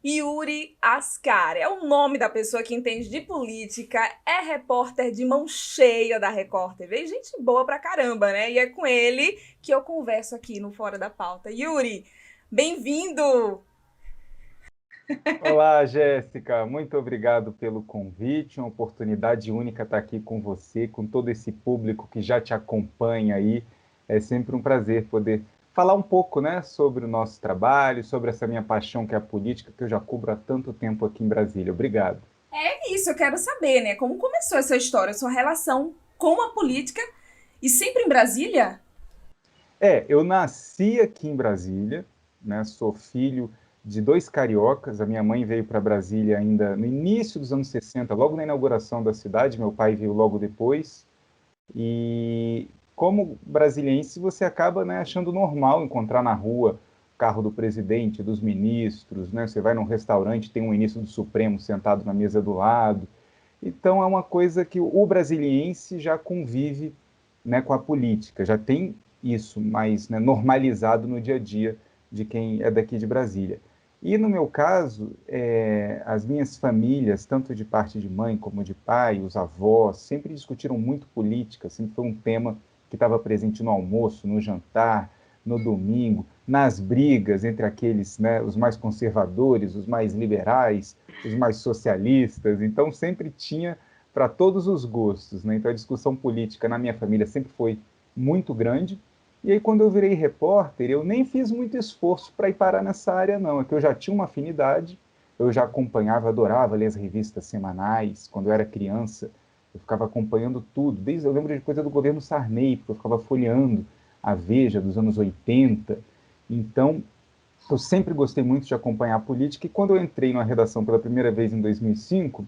Yuri Ascar é o nome da pessoa que entende de política, é repórter de mão cheia da Record TV, gente boa pra caramba, né? E é com ele que eu converso aqui no Fora da Pauta. Yuri, bem-vindo! Olá, Jéssica. Muito obrigado pelo convite. Uma oportunidade única estar aqui com você, com todo esse público que já te acompanha aí. É sempre um prazer poder falar um pouco, né, sobre o nosso trabalho, sobre essa minha paixão que é a política, que eu já cubro há tanto tempo aqui em Brasília. Obrigado. É isso, eu quero saber, né? Como começou essa história, sua relação com a política e sempre em Brasília? Eu nasci aqui em Brasília, né? Sou filho de dois cariocas. A minha mãe veio para Brasília ainda no início dos anos 60, logo na inauguração da cidade. Meu pai veio logo depois. E como brasiliense, você acaba, né, achando normal encontrar na rua o carro do presidente, dos ministros, né? Você vai num restaurante, tem um ministro do Supremo sentado na mesa do lado. Então é uma coisa que o brasiliense já convive, né, com a política, já tem isso mais, né, normalizado no dia a dia de quem é daqui de Brasília. E no meu caso, as minhas famílias, tanto de parte de mãe como de pai, os avós, sempre discutiram muito política, sempre foi um tema que estava presente no almoço, no jantar, no domingo, nas brigas entre aqueles, né, os mais conservadores, os mais liberais, os mais socialistas. Então sempre tinha para todos os gostos, né? Então a discussão política na minha família sempre foi muito grande. E aí, quando eu virei repórter, eu nem fiz muito esforço para ir parar nessa área, não. É que eu já tinha uma afinidade, eu já acompanhava, adorava ler as revistas semanais. Quando eu era criança, eu ficava acompanhando tudo. Desde eu lembro de coisa do governo Sarney, porque eu ficava folheando a Veja dos anos 80. Então, eu sempre gostei muito de acompanhar a política. E quando eu entrei na redação pela primeira vez em 2005,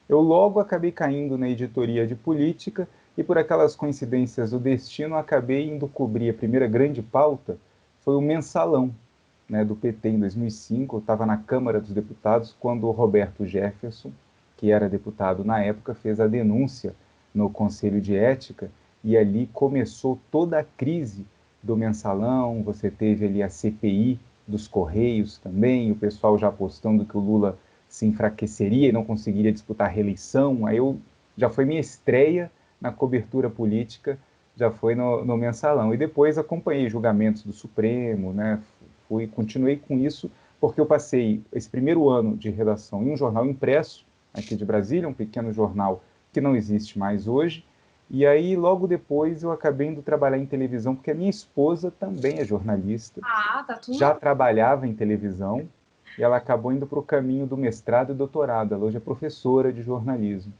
eu logo acabei caindo na editoria de política e por aquelas coincidências do destino acabei indo cobrir a primeira grande pauta, foi o mensalão, né, do PT em 2005. Eu estava na Câmara dos Deputados quando o Roberto Jefferson, que era deputado na época, fez a denúncia no Conselho de Ética e ali começou toda a crise do mensalão. Você teve ali a CPI dos Correios também, o pessoal já apostando que o Lula se enfraqueceria e não conseguiria disputar a reeleição. Aí eu já foi minha estreia na cobertura política, já foi no mensalão. E depois acompanhei julgamentos do Supremo, né? Continuei com isso, porque eu passei esse primeiro ano de redação em um jornal impresso, aqui de Brasília, um pequeno jornal que não existe mais hoje. E aí, logo depois, eu acabei indo trabalhar em televisão, porque a minha esposa também é jornalista, Ah, tá já tudo. trabalhava em televisão, e ela acabou indo para o caminho do mestrado e doutorado. Ela hoje é professora de jornalismo.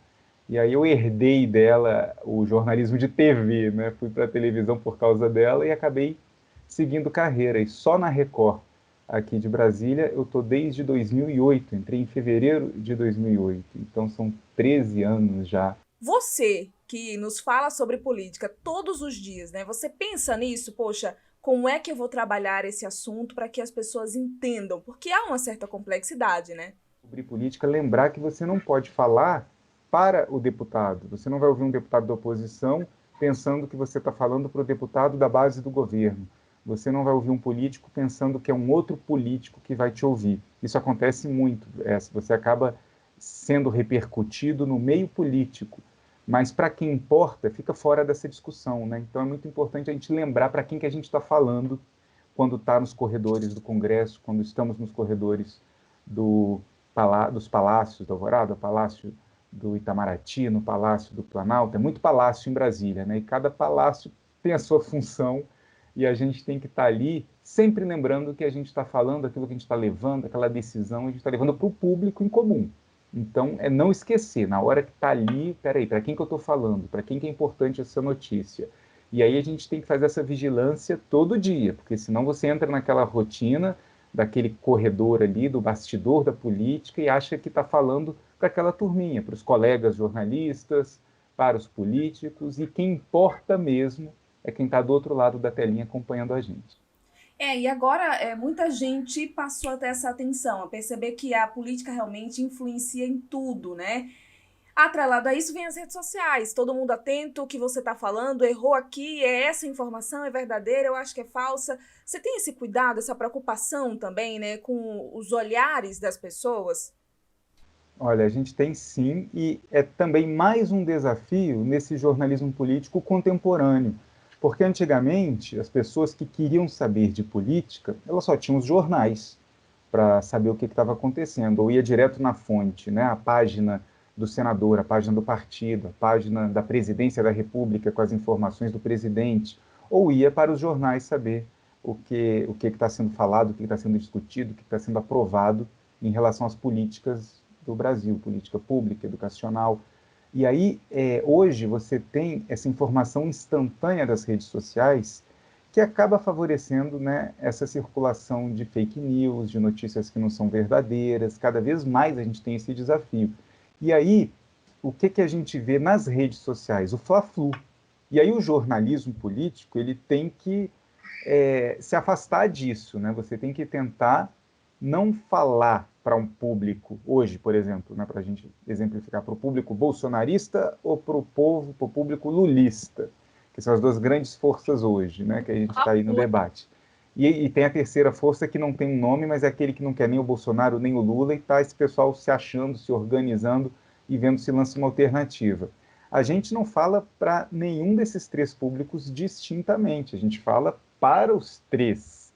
E aí eu herdei dela o jornalismo de TV, né? Fui para a televisão por causa dela e acabei seguindo carreira. E só na Record, aqui de Brasília, eu estou desde 2008. Entrei em fevereiro de 2008. Então são 13 anos já. Você que nos fala sobre política todos os dias, né? Você pensa nisso, poxa, como é que eu vou trabalhar esse assunto para que as pessoas entendam? Porque há uma certa complexidade, né? Sobre política, lembrar que você não pode falar para o deputado. Você não vai ouvir um deputado da oposição pensando que você está falando para o deputado da base do governo. Você não vai ouvir um político pensando que é um outro político que vai te ouvir. Isso acontece muito. Você acaba sendo repercutido no meio político. Mas para quem importa, fica fora dessa discussão, né? Então é muito importante a gente lembrar para quem que a gente está falando quando está nos corredores do Congresso, quando estamos nos corredores do, dos palácios da Alvorada, Palácio do Itamaraty, no Palácio do Planalto. É muito palácio em Brasília, né? E cada palácio tem a sua função e a gente tem que estar ali sempre lembrando que a gente está falando, aquilo que a gente está levando, aquela decisão, a gente está levando para o público em comum. Então, é não esquecer, na hora que está ali, peraí, para quem que eu estou falando? Para quem que é importante essa notícia? E aí a gente tem que fazer essa vigilância todo dia, porque senão você entra naquela rotina daquele corredor ali, do bastidor da política e acha que está falando para aquela turminha, para os colegas jornalistas, para os políticos, e quem importa mesmo é quem está do outro lado da telinha acompanhando a gente. E agora muita gente passou a ter essa atenção, a perceber que a política realmente influencia em tudo, né? Atrelado a isso vem as redes sociais, todo mundo atento, o que você está falando, errou aqui, é essa informação, é verdadeira, eu acho que é falsa. Você tem esse cuidado, essa preocupação também, né, com os olhares das pessoas? Olha, a gente tem sim, e é também mais um desafio nesse jornalismo político contemporâneo, porque antigamente as pessoas que queriam saber de política, elas só tinham os jornais para saber o que estava acontecendo, ou ia direto na fonte, né? A página do senador, a página do partido, a página da presidência da República com as informações do presidente, ou ia para os jornais saber o que está sendo falado, o que está sendo discutido, o que está sendo aprovado em relação às políticas do Brasil, política pública, educacional. E aí, hoje, você tem essa informação instantânea das redes sociais que acaba favorecendo, né, essa circulação de fake news, de notícias que não são verdadeiras. Cada vez mais a gente tem esse desafio. E aí, o que, que a gente vê nas redes sociais? O fla-flu. E aí o jornalismo político ele tem que se afastar disso, né? Você tem que tentar não falar para um público, hoje, por exemplo, né, para a gente exemplificar, para o público bolsonarista ou para o povo, para o público lulista, que são as duas grandes forças hoje, né, que a gente está aí no debate. E tem a terceira força que não tem um nome, mas é aquele que não quer nem o Bolsonaro nem o Lula, e está esse pessoal se achando, se organizando e vendo se lança uma alternativa. A gente não fala para nenhum desses três públicos distintamente, a gente fala para os três,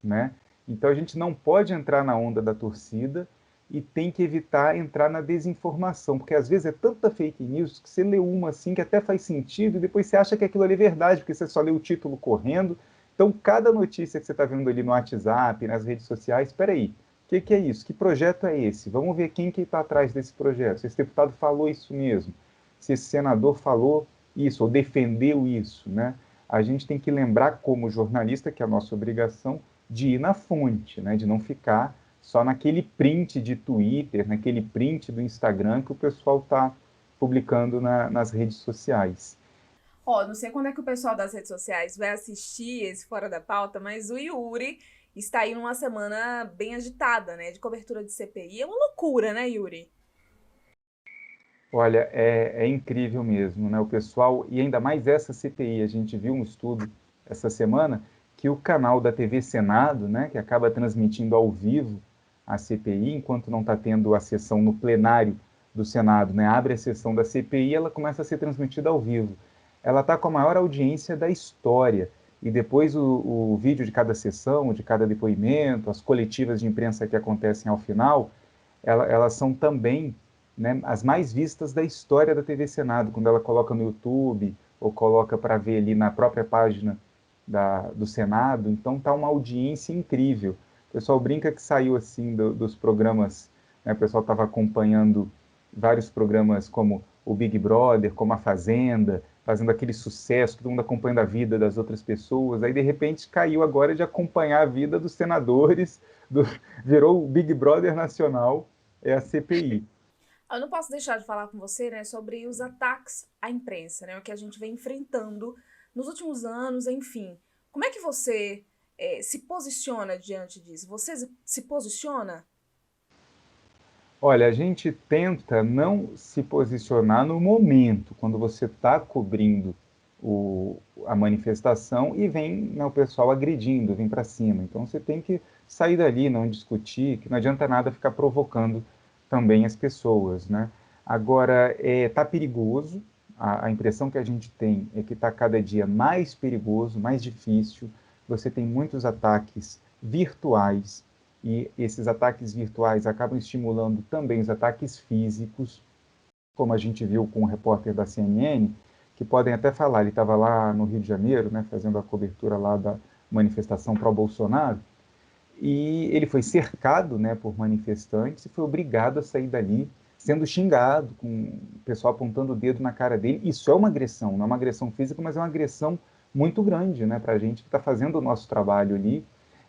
né? Então a gente não pode entrar na onda da torcida e tem que evitar entrar na desinformação, porque às vezes é tanta fake news que você lê uma assim que até faz sentido e depois você acha que aquilo ali é verdade, porque você só lê o título correndo. Então cada notícia que você está vendo ali no WhatsApp, nas redes sociais, espera aí, o que é isso? Que projeto é esse? Vamos ver quem que está atrás desse projeto. Se esse deputado falou isso mesmo, se esse senador falou isso ou defendeu isso, né? A gente tem que lembrar como jornalista que é a nossa obrigação de ir na fonte, né? De não ficar só naquele print de Twitter, naquele print do Instagram que o pessoal está publicando nas redes sociais. Ó, não sei quando é que o pessoal das redes sociais vai assistir esse Fora da Pauta, mas o Yuri está aí numa semana bem agitada, né, de cobertura de CPI. É uma loucura, né, Yuri? Olha, é incrível mesmo, né? O pessoal, e ainda mais essa CPI, a gente viu um estudo essa semana que o canal da TV Senado, né, que acaba transmitindo ao vivo a CPI, enquanto não está tendo a sessão no plenário do Senado, né, abre a sessão da CPI, ela começa a ser transmitida ao vivo. Ela está com a maior audiência da história. E depois o vídeo de cada sessão, de cada depoimento, as coletivas de imprensa que acontecem ao final, elas são também, né, as mais vistas da história da TV Senado, quando ela coloca no YouTube ou coloca para ver ali na própria página do Senado. Então tá uma audiência incrível. O pessoal brinca que saiu assim dos programas, né, o pessoal estava acompanhando vários programas como o Big Brother, como a Fazenda, fazendo aquele sucesso, todo mundo acompanhando a vida das outras pessoas, aí de repente caiu agora de acompanhar a vida dos senadores, do, virou o Big Brother nacional, é a CPI. Eu não posso deixar de falar com você, né, sobre os ataques à imprensa, né, o que a gente vem enfrentando nos últimos anos, enfim. Como é que você se posiciona diante disso? Você se posiciona? Olha, a gente tenta não se posicionar no momento, quando você está cobrindo a manifestação e vem, né, o pessoal agredindo, vem para cima. Então você tem que sair dali, não discutir, que não adianta nada ficar provocando também as pessoas, né? Agora, tá perigoso, a impressão que a gente tem é que está cada dia mais perigoso, mais difícil. Você tem muitos ataques virtuais, e esses ataques virtuais acabam estimulando também os ataques físicos, como a gente viu com o repórter da CNN, que podem até falar, ele estava lá no Rio de Janeiro, né, fazendo a cobertura lá da manifestação pró-Bolsonaro, e ele foi cercado, né, por manifestantes e foi obrigado a sair dali, sendo xingado, com o pessoal apontando o dedo na cara dele. Isso é uma agressão, não é uma agressão física, mas é uma agressão muito grande, né, para a gente que está fazendo o nosso trabalho ali.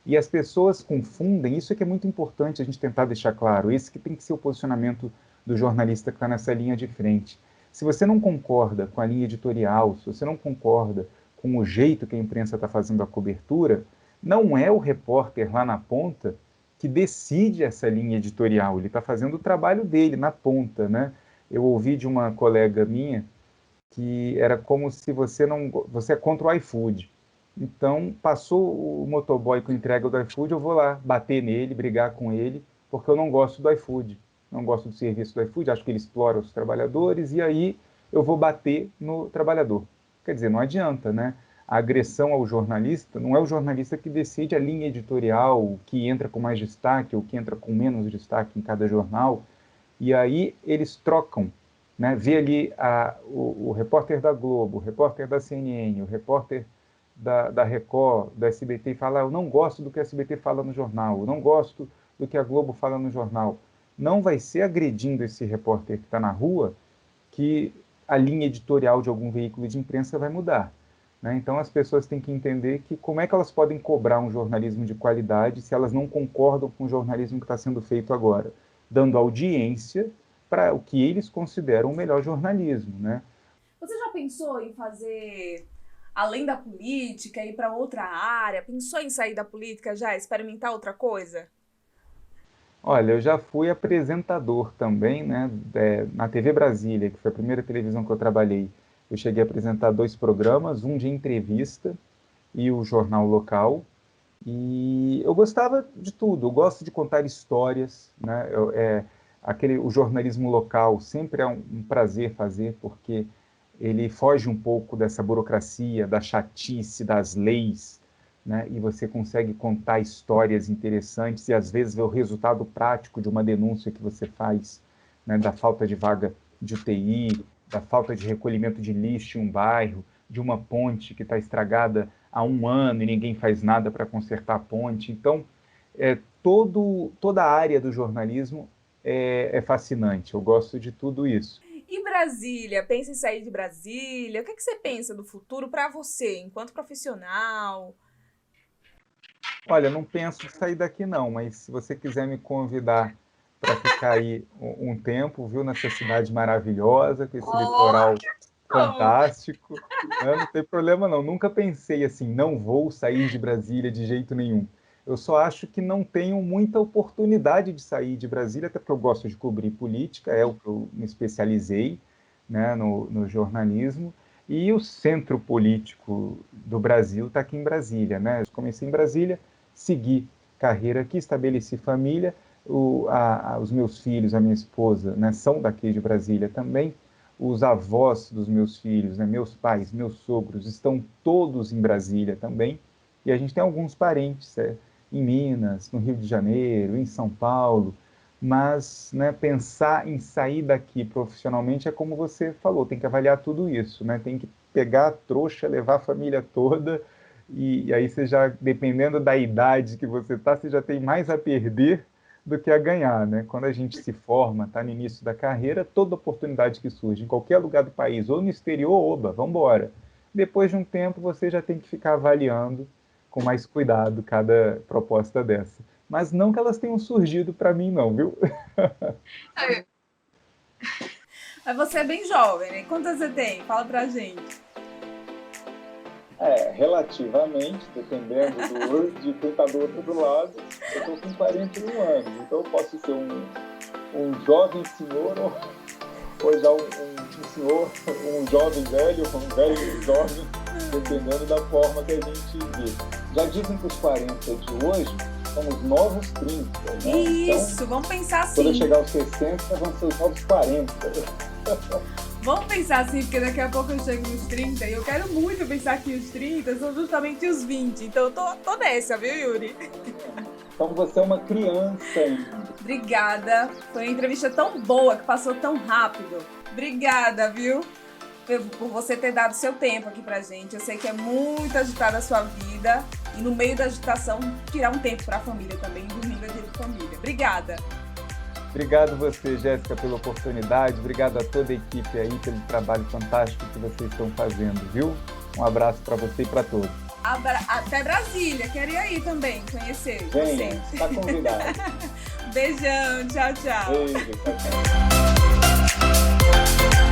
E as pessoas confundem, isso é que é muito importante a gente tentar deixar claro, esse que tem que ser o posicionamento do jornalista que está nessa linha de frente. Se você não concorda com a linha editorial, se você não concorda com o jeito que a imprensa está fazendo a cobertura, não é o repórter lá na ponta que decide essa linha editorial, ele está fazendo o trabalho dele na ponta, né? Eu ouvi de uma colega minha que era como se você é contra o iFood. Então, passou o motoboy com entrega do iFood, eu vou lá bater nele, brigar com ele, porque eu não gosto do iFood, não gosto do serviço do iFood, acho que ele explora os trabalhadores, e aí eu vou bater no trabalhador. Quer dizer, não adianta, né? A agressão ao jornalista, não é o jornalista que decide a linha editorial, o que entra com mais destaque ou que entra com menos destaque em cada jornal, e aí eles trocam, né? Vê ali o repórter da Globo, o repórter da CNN, o repórter da Record, do SBT, e fala: eu não gosto do que a SBT fala no jornal, eu não gosto do que a Globo fala no jornal. Não vai ser agredindo esse repórter que está na rua que a linha editorial de algum veículo de imprensa vai mudar, né? Então as pessoas têm que entender que como é que elas podem cobrar um jornalismo de qualidade se elas não concordam com o jornalismo que está sendo feito agora, dando audiência para o que eles consideram o melhor jornalismo, né? Você já pensou em fazer, além da política, ir para outra área? Pensou em sair da política já, experimentar outra coisa? Olha, eu já fui apresentador também, né, na TV Brasília, que foi a primeira televisão que eu trabalhei. Eu cheguei a apresentar 2 programas, um de entrevista e o jornal local. E eu gostava de tudo, eu gosto de contar histórias, né? O jornalismo local sempre é um prazer fazer, porque ele foge um pouco dessa burocracia, da chatice, das leis, né? E você consegue contar histórias interessantes e às vezes ver o resultado prático de uma denúncia que você faz, né? Da falta de vaga de UTI, da falta de recolhimento de lixo em um bairro, de uma ponte que está estragada há 1 ano e ninguém faz nada para consertar a ponte. Então, toda a área do jornalismo é fascinante, eu gosto de tudo isso. E Brasília? Pensa em sair de Brasília? O que você pensa do futuro para você, enquanto profissional? Olha, não penso em sair daqui não, mas se você quiser me convidar para ficar aí um tempo, viu, nessa cidade maravilhosa, com esse litoral fantástico, né, não tem problema não. Nunca pensei assim, não vou sair de Brasília de jeito nenhum. Eu só acho que não tenho muita oportunidade de sair de Brasília, até porque eu gosto de cobrir política, é o que eu me especializei, né, no jornalismo, e o centro político do Brasil está aqui em Brasília, né? Eu comecei em Brasília, segui carreira aqui, estabeleci família, os meus filhos, a minha esposa, né, são daqui de Brasília também, os avós dos meus filhos, né, meus pais, meus sogros, estão todos em Brasília também, e a gente tem alguns parentes em Minas, no Rio de Janeiro, em São Paulo, mas, né, pensar em sair daqui profissionalmente é como você falou, tem que avaliar tudo isso, né, tem que pegar a trouxa, levar a família toda, e aí você já, dependendo da idade que você está, você já tem mais a perder do que a ganhar, né? Quando a gente se forma, está no início da carreira, toda oportunidade que surge em qualquer lugar do país ou no exterior, oba, vamos embora. Depois de um tempo, você já tem que ficar avaliando com mais cuidado cada proposta dessa. Mas não que elas tenham surgido para mim, não, viu? Mas você é bem jovem, né? Quantos você tem? Fala pra gente. Relativamente, dependendo de quem está do outro lado, eu estou com 41 anos, então eu posso ser um jovem senhor ou já um senhor, um jovem velho, um velho jovem, dependendo da forma que a gente vê. Já dizem que os 40 de hoje são os novos 30, né? Isso, então, vamos pensar assim. Quando eu chegar aos 60, vão ser os novos 40. Vamos pensar assim, porque daqui a pouco eu chego nos 30 e eu quero muito pensar que os 30 são justamente os 20. Então eu tô nessa, viu, Yuri? Então você é uma criança ainda. Obrigada. Foi uma entrevista tão boa, que passou tão rápido. Obrigada, viu? Por você ter dado seu tempo aqui pra gente. Eu sei que é muito agitada a sua vida. E no meio da agitação, tirar um tempo pra família também. Domingo é dia de família. Obrigada. Obrigado você, Jéssica, pela oportunidade. Obrigado a toda a equipe aí pelo trabalho fantástico que vocês estão fazendo, viu? Um abraço para você e para todos. Até Brasília. Quero ir aí também, conhecer Venha, você. está convidado. Beijão, tchau, tchau. Beijo, tchau, tchau.